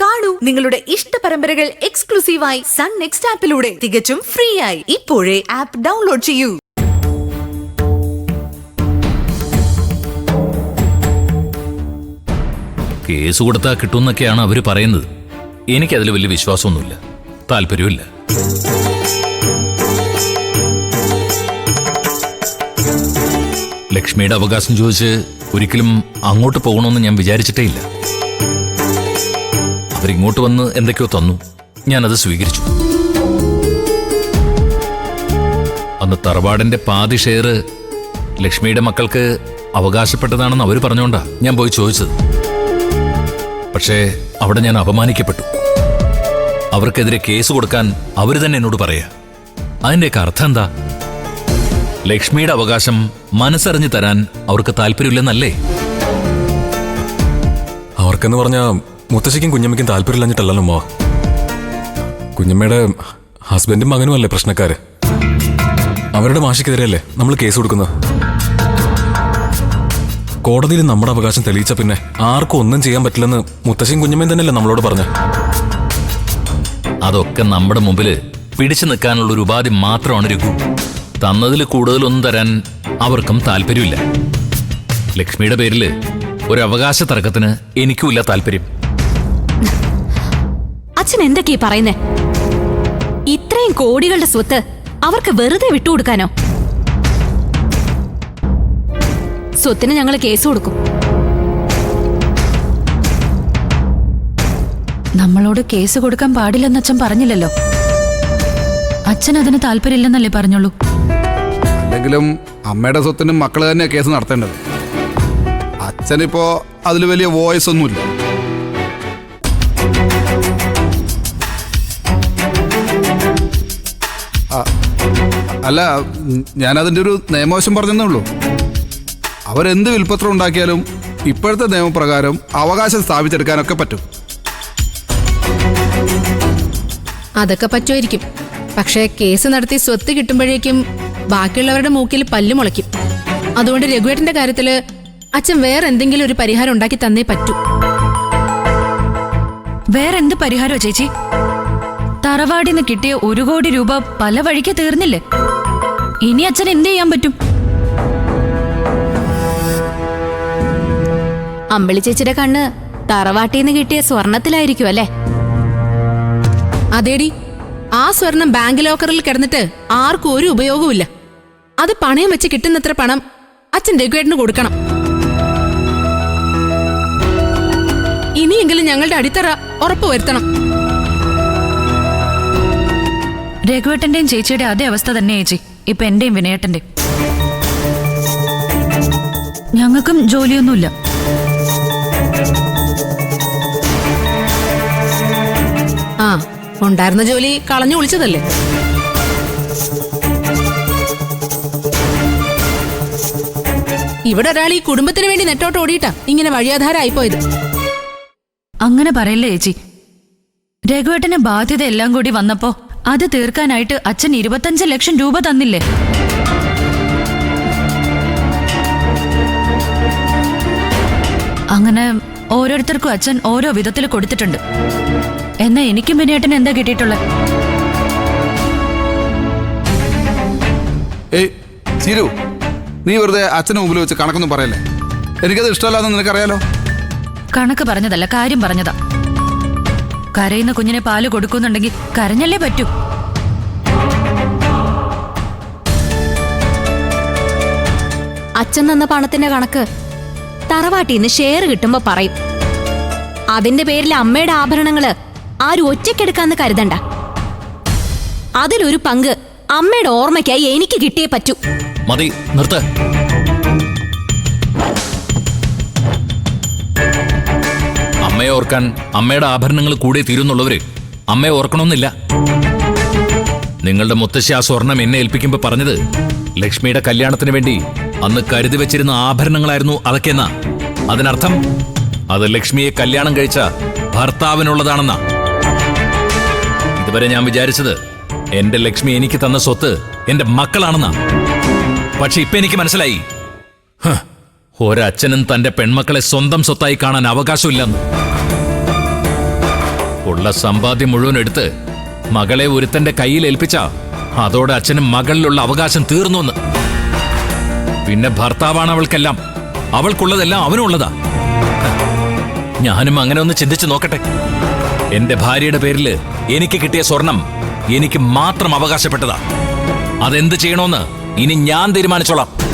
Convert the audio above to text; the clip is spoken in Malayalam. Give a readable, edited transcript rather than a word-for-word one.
കാണൂ നിങ്ങളുടെ ഇഷ്ട പരമ്പരകൾ എക്സ്ക്ലൂസീവായി സൺ നെക്സ്റ്റ് ആപ്പിലൂടെ തികച്ചും ഫ്രീ ആയി. ഇപ്പോഴേ ആപ്പ് ഡൗൺലോഡ് ചെയ്യൂ. കേസ് കൊടുത്താൽ കിട്ടുമെന്നൊക്കെയാണ് അവര് പറയുന്നത്. എനിക്കതിൽ വലിയ വിശ്വാസമൊന്നുമില്ല, താല്പര്യമില്ല. ലക്ഷ്മിയുടെ അവകാശം ചോദിച്ച് ഒരിക്കലും അങ്ങോട്ട് പോകണമെന്ന് ഞാൻ വിചാരിച്ചിട്ടേ ഇല്ല. അവരിങ്ങോട്ട് വന്ന് എന്തൊക്കെയോ തന്നു, ഞാനത് സ്വീകരിച്ചു. അന്ന് തറവാടിന്റെ പാതി ഷെയർ ലക്ഷ്മിയുടെ മക്കൾക്ക് അവകാശപ്പെട്ടതാണെന്ന് അവർ പറഞ്ഞുകൊണ്ടാ ഞാൻ പോയി ചോദിച്ചത്. പക്ഷേ അവിടെ ഞാൻ അപമാനിക്കപ്പെട്ടു. അവർക്കെതിരെ കേസ് കൊടുക്കാൻ അവർ തന്നെ എന്നോട് പറയാ. അതിന്റെയൊക്കെ അർത്ഥം എന്താ? ലക്ഷ്മിയുടെ അവകാശം മനസ്സറിഞ്ഞു തരാൻ അവർക്ക് താല്പര്യമില്ലെന്നല്ലേ? അവർക്കെന്ന് പറഞ്ഞാ മുത്തശ്ശിക്കും കുഞ്ഞമ്മയ്ക്കും താല്പര്യമില്ലഞ്ഞിട്ടല്ലോ അമ്മ. കുഞ്ഞമ്മയുടെ ഹസ്ബൻഡും മകനും അല്ലേ പ്രശ്നക്കാര്. അവരുടെ മാഷിക്കെതിരെയല്ലേ നമ്മൾ കേസ് കൊടുക്കുന്നത്. കോടതിയിൽ നമ്മുടെ അവകാശം തെളിയിച്ച പിന്നെ ആർക്കും ഒന്നും ചെയ്യാൻ പറ്റില്ലെന്ന് മുത്തശ്ശിയും കുഞ്ഞമ്മയും തന്നെയല്ലേ നമ്മളോട് പറഞ്ഞ. അതൊക്കെ നമ്മുടെ മുമ്പിൽ പിടിച്ചു നിൽക്കാനുള്ള ഒരു ഉപാധി മാത്രമാണ് രഘു. തന്നതിൽ കൂടുതലൊന്നും തരാൻ അവർക്കും താല്പര്യമില്ല. ലക്ഷ്മിയുടെ പേരില് ഒരു അവകാശ തർക്കത്തിന് എനിക്കുമില്ല താല്പര്യം. അച്ഛൻ എന്തൊക്കെയാ പറയുന്നേ? ഇത്രയും കോടികളുടെ സ്വത്ത് അവർക്ക് വെറുതെ വിട്ടുകൊടുക്കാനോ? സ്വത്തിന് ഞങ്ങൾ കേസ് കൊടുക്കും. നമ്മളോട് കേസ് കൊടുക്കാൻ പാടില്ലെന്ന് അച്ഛൻ പറഞ്ഞില്ലല്ലോ. അച്ഛൻ അതിന് താല്പര്യമില്ലെന്നല്ലേ പറഞ്ഞോളൂ. അല്ലെങ്കിലും അമ്മയുടെ സ്വത്തിനും മക്കള് തന്നെയാണ് കേസ് നടത്തേണ്ടത്. അച്ഛനിപ്പോ അതിൽ വലിയ വോയിസ് ഒന്നുമില്ല. അല്ല, ഞാനതിൻ്റെ ഒരു നിയമവശം പറഞ്ഞതേ ഉള്ളൂ. അവരെന്ത് വിൽപ്പത്രം ഉണ്ടാക്കിയാലും ഇപ്പോഴത്തെ നിയമപ്രകാരം അവകാശം സ്ഥാപിച്ചെടുക്കാനൊക്കെ പറ്റും. അതൊക്കെ പറ്റുമായിരിക്കും. പക്ഷേ കേസ് നടത്തി സ്വത്ത് കിട്ടുമ്പോഴേക്കും ബാക്കിയുള്ളവരുടെ മൂക്കിൽ പല്ല് മുളയ്ക്കും. അതുകൊണ്ട് രഘുവേട്ടന്റെ കാര്യത്തില് അച്ഛൻ വേറെ എന്തെങ്കിലും ഒരു പരിഹാരം ഉണ്ടാക്കി തന്നേ പറ്റൂ. വേറെന്ത് പരിഹാരോ ചേച്ചി? തറവാടിന്ന് കിട്ടിയ 1 കോടി രൂപ പല വഴിക്ക് തീർന്നില്ലേ? ഇനി അച്ഛൻ എന്ത് ചെയ്യാൻ പറ്റും? അമ്പിളി ചേച്ചിയുടെ കണ്ണ് തറവാട്ടിന്ന് കിട്ടിയ സ്വർണത്തിലായിരിക്കും അല്ലേ? അതേടി, ആ സ്വർണം ബാങ്ക് ലോക്കറിൽ കിടന്നിട്ട് ആർക്കും ഒരു ഉപയോഗവുമില്ല. അത് പണയം വെച്ച് കിട്ടുന്നത്ര പണം അച്ഛൻ രഘുവേട്ടന് കൊടുക്കണം. ഇനിയെങ്കിലും ഞങ്ങളുടെ അടിത്തറ ഉറപ്പുവരുത്തണം. രഘുവേട്ടന്റെയും ചേച്ചിയുടെ അതേ അവസ്ഥ തന്നെ ചേച്ചി ഇപ്പൊ എന്റെയും വിനയേട്ടന്റെ. ഞങ്ങൾക്കും ജോലിയൊന്നുമില്ല. ആ, ഉണ്ടായിരുന്ന ജോലി കളഞ്ഞു വിളിച്ചതല്ലേ? ഇവിടെ ഒരാൾ ഈ കുടുംബത്തിന് വേണ്ടി നെട്ടോട്ട് ഓടിയിട്ടാ ഇങ്ങനെ വഴിയാധാരമായിപ്പോയത്. അങ്ങനെ പറയല്ലേ ചേച്ചി. രഘുവേട്ടന് ബാധ്യത എല്ലാം കൂടി വന്നപ്പോ അത് തീർക്കാനായിട്ട് അച്ഛൻ 25 ലക്ഷം രൂപ തന്നില്ലേ? അങ്ങനെ ഓരോരുത്തർക്കും അച്ഛൻ ഓരോ വിധത്തിൽ കൊടുത്തിട്ടുണ്ട്. എന്നാ എനിക്കും വിനയേട്ടന് എന്താ കിട്ടിയിട്ടുള്ളത്? ഏയ് ചീരു, നീ വെറുതെ അച്ഛനെ മുമ്പിൽ വെച്ച് കണക്കൊന്നും പറയല്ലേ. എനിക്കത് ഇഷ്ടമല്ലാന്ന് നിനക്കറിയാലോ. കണക്ക് പറഞ്ഞതല്ല, കാര്യം പറഞ്ഞതാ. കരയുന്ന കുഞ്ഞിനെ പാല് കൊടുക്കുന്നുണ്ടെങ്കിൽ കരഞ്ഞല്ലേ പറ്റൂ. അച്ഛൻ തന്ന പണത്തിന്റെ കണക്ക് തറവാട്ടിന്ന് ഷെയർ കിട്ടുമ്പോ പറയും. അതിന്റെ പേരിൽ അമ്മയുടെ ആഭരണങ്ങള് ആരും ഒറ്റയ്ക്കെടുക്കാന്ന് കരുതണ്ട. അതിലൊരു പങ്ക് അമ്മയുടെ ഓർമ്മയ്ക്കായി എനിക്ക് കിട്ടിയേ പറ്റൂ. മതി, നിർത്ത്. അമ്മയെ ഓർക്കാൻ അമ്മയുടെ ആഭരണങ്ങൾ കൂടെ തീരുന്നുള്ളവര് അമ്മയെ ഓർക്കണമെന്നില്ല. നിങ്ങളുടെ മുത്തശ്ശി ആ സ്വർണം എന്നെ ഏൽപ്പിക്കുമ്പോ പറഞ്ഞത് ലക്ഷ്മിയുടെ കല്യാണത്തിന് വേണ്ടി അന്ന് കരുതി വെച്ചിരുന്ന ആഭരണങ്ങളായിരുന്നു അതൊക്കെ എന്നാ. അതിനർത്ഥം അത് ലക്ഷ്മിയെ കല്യാണം കഴിച്ച ഭർത്താവിനുള്ളതാണെന്നാ. ഇതുവരെ ഞാൻ വിചാരിച്ചത് എന്റെ ലക്ഷ്മി എനിക്ക് തന്ന സ്വത്ത് എന്റെ മക്കളാണെന്നാ. പക്ഷെ ഇപ്പൊ എനിക്ക് മനസ്സിലായി, ഒരച്ഛനും തന്റെ പെൺമക്കളെ സ്വന്തം സ്വത്തായി കാണാൻ അവകാശമില്ലെന്ന്. ഉള്ള സമ്പാദ്യം മുഴുവൻ എടുത്ത് മകളെ ഒരുത്തന്റെ കയ്യിൽ ഏൽപ്പിച്ച അതോടെ അച്ഛന് മകളിലുള്ള അവകാശം തീർന്നു. പിന്നെ ഭർത്താവാണ് അവൾക്കെല്ലാം, അവൾക്കുള്ളതെല്ലാം അവനുള്ളതാ. ഞാനും അങ്ങനെ ഒന്ന് ചിന്തിച്ചു നോക്കട്ടെ. എന്റെ ഭാര്യയുടെ പേരിൽ എനിക്ക് കിട്ടിയ സ്വർണം എനിക്ക് മാത്രം അവകാശപ്പെട്ടതാ. അതെന്ത് ചെയ്യണോന്ന് ഇനി ഞാൻ തീരുമാനിച്ചോളാം.